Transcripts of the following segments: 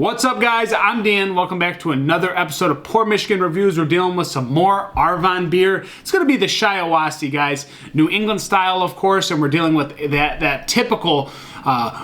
What's up, guys? I'm Dan. Welcome back to another episode of Pour Michigan Reviews. We're dealing with some more Arvon beer. It's going to be the Shiawassee, guys. New England style, of course, and we're dealing with that typical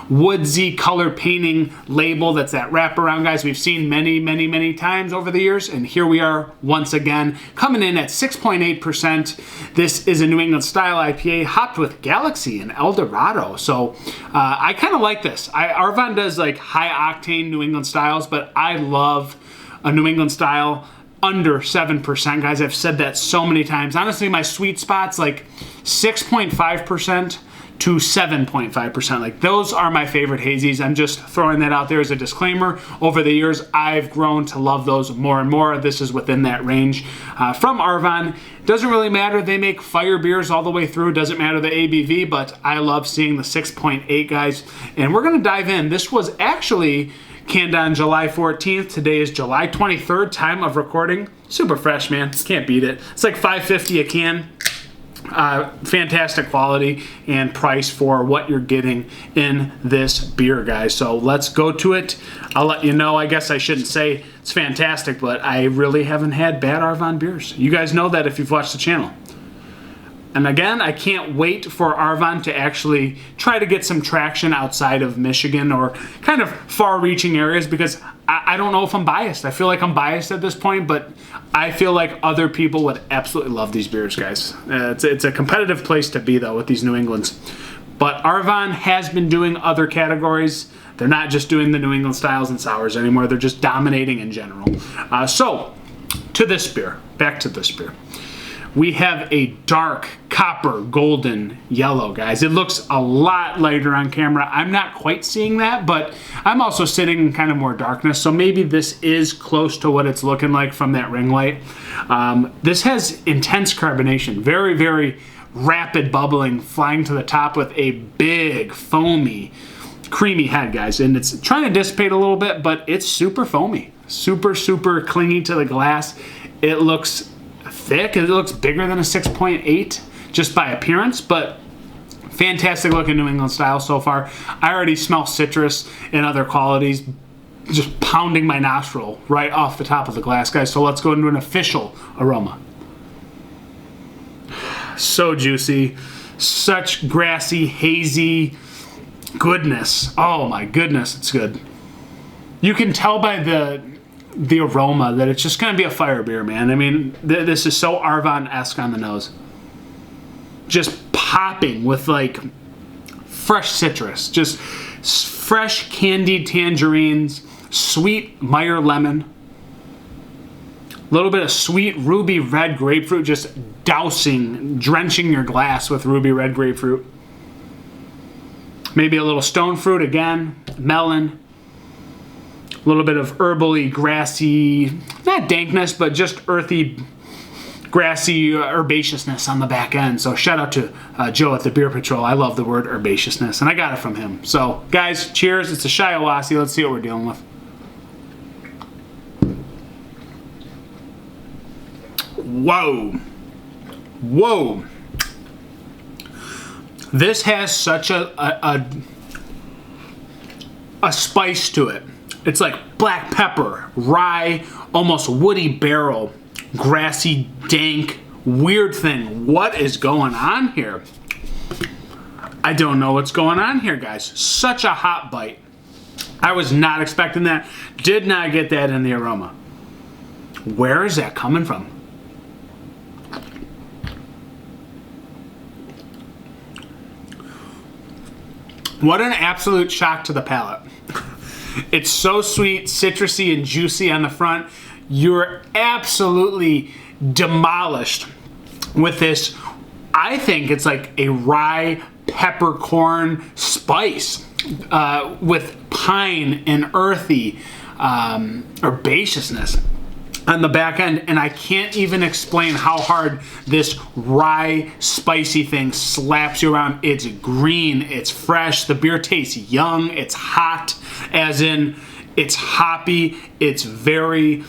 woodsy color painting label. That's that wraparound, guys. We've seen many times over the years, and here we are once again, coming in at 6.8%. This is a New England style IPA hopped with Galaxy and El Dorado. So I kind of like this. Arvon does like high octane New England styles, but I love a New England style under 7%, guys. I've said that so many times. Honestly, my sweet spot's like 6.5% to 7.5%. Like, those are my favorite hazies. I'm just throwing that out there as a disclaimer. Over the years, I've grown to love those more and more. This is within that range. From Arvon, doesn't really matter. They make fire beers all the way through. Doesn't matter the ABV, but I love seeing the 6.8, guys. And we're gonna dive in. This was actually canned on July 14th. Today is July 23rd, time of recording. Super fresh, man. Can't beat it. It's like $5.50 a can. Fantastic quality and price for what you're getting in this beer, guys. So let's go to it. I'll let you know. I guess I shouldn't say it's fantastic, but I really haven't had bad Arvon beers. You guys know that if you've watched the channel. And again, I can't wait for Arvon to actually try to get some traction outside of Michigan or kind of far-reaching areas, because I don't know if I'm biased. I feel like I'm biased at this point, but I feel like other people would absolutely love these beers, guys. It's a competitive place to be, though, with these New Englands. But Arvon has been doing other categories. They're not just doing the New England styles and sours anymore. They're just dominating in general. So, to this beer. Back to this beer. We have a dark copper golden yellow, guys. It looks a lot lighter on camera. I'm not quite seeing that, but I'm also sitting in kind of more darkness, so maybe this is close to what it's looking like from that ring light. This has intense carbonation, very rapid bubbling, flying to the top with a big foamy creamy head, guys. And it's trying to dissipate a little bit, but it's super foamy, super clingy to the glass. It looks thick. It looks bigger than a 6.8 just by appearance, but fantastic looking New England style so far. I already smell citrus and other qualities just pounding my nostril right off the top of the glass, guys. So let's go into an official aroma. So juicy, such grassy, hazy goodness. Oh my goodness, it's good. You can tell by the aroma that it's just going to be a fire beer, man. I mean, this is so Arvon-esque on the nose. Just popping with like fresh citrus, just fresh candied tangerines, sweet Meyer lemon, a little bit of sweet ruby red grapefruit, just drenching your glass with ruby red grapefruit. Maybe a little stone fruit again, melon. A little bit of herbally, grassy, not dankness, but just earthy, grassy herbaceousness on the back end. So shout out to Joe at the Beer Patrol. I love the word herbaceousness, and I got it from him. So guys, cheers. It's a Shiawassee. Let's see what we're dealing with. Whoa. This has such a spice to it. It's like black pepper, rye, almost woody barrel, grassy, dank, weird thing. What is going on here? I don't know what's going on here, guys. Such a hot bite. I was not expecting that. Did not get that in the aroma. Where is that coming from? What an absolute shock to the palate. It's so sweet, citrusy, and juicy on the front. You're absolutely demolished with this. I think it's like a rye peppercorn spice with pine and earthy herbaceousness on the back end, and I can't even explain how hard this rye spicy thing slaps you around. It's green, it's fresh, the beer tastes young, it's hot, as in it's hoppy, it's very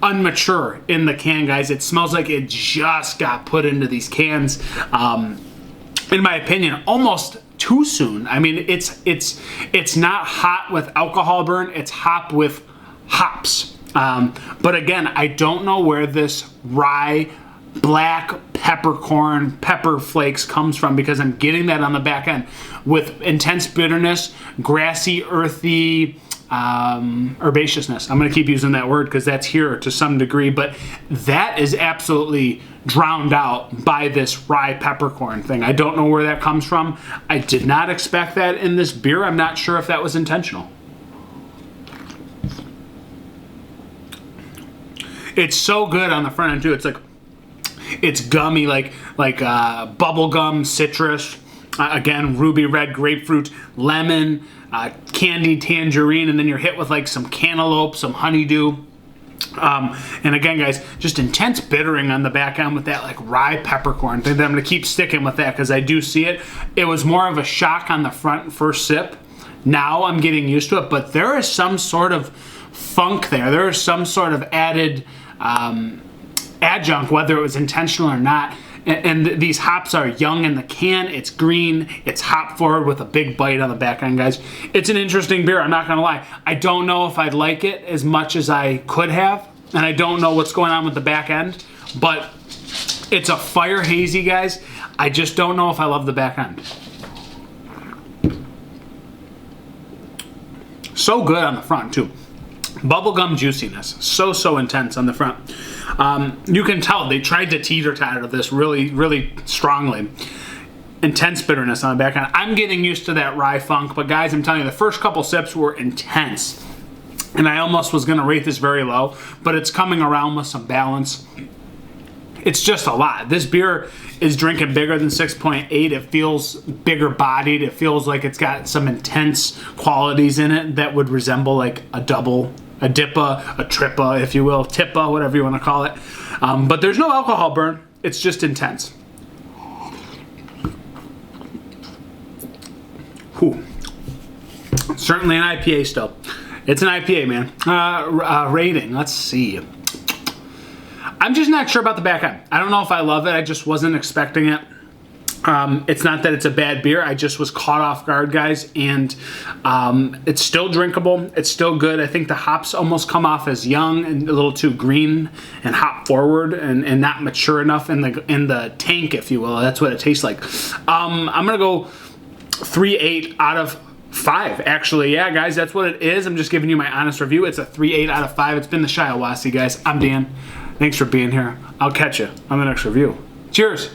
unmature in the can, guys. It smells like it just got put into these cans. In my opinion, almost too soon. I mean, it's not hot with alcohol burn. It's hot with hops. But again, I don't know where this rye, black peppercorn, pepper flakes comes from, because I'm getting that on the back end with intense bitterness, grassy, earthy, herbaceousness. I'm going to keep using that word because that's here to some degree, but that is absolutely drowned out by this rye peppercorn thing. I don't know where that comes from. I did not expect that in this beer. I'm not sure if that was intentional. It's so good on the front end too. It's like, it's gummy, like bubble gum, citrus, again, ruby red grapefruit, lemon, candied tangerine, and then you're hit with like some cantaloupe, some honeydew. And again, guys, just intense bittering on the back end with that like rye peppercorn. I think that I'm going to keep sticking with that because I do see it. It was more of a shock on the front first sip. Now I'm getting used to it, but there is some sort of funk there. There is some sort of added adjunct, whether it was intentional or not. And these hops are young in the can. It's green. It's hop forward with a big bite on the back end, guys. It's an interesting beer. I'm not going to lie. I don't know if I'd like it as much as I could have. And I don't know what's going on with the back end. But it's a fire hazy, guys. I just don't know if I love the back end. So good on the front, too. Bubblegum juiciness. So intense on the front. You can tell they tried to teeter-totter this really strongly. Intense bitterness on the back end. I'm getting used to that rye funk, but guys, I'm telling you, the first couple sips were intense. And I almost was going to rate this very low, but it's coming around with some balance. It's just a lot. This beer is drinking bigger than 6.8. It feels bigger bodied. It feels like it's got some intense qualities in it that would resemble like a double, a dippa, a trippa, if you will, tippa, whatever you want to call it. But there's no alcohol burn. It's just intense. Whew. Certainly an IPA still. It's an IPA, man. Rating, let's see. I'm just not sure about the back end. I don't know if I love it. I just wasn't expecting it. It's not that it's a bad beer. I just was caught off guard, guys. And it's still drinkable. It's still good. I think the hops almost come off as young and a little too green and hop forward and not mature enough in the tank, if you will. That's what it tastes like. I'm going to go 3.8 out of 5. Actually, yeah, guys, that's what it is. I'm just giving you my honest review. It's a 3.8 out of 5. It's been the Shiawassee, guys. I'm Dan. Thanks for being here. I'll catch you on the next review. Cheers.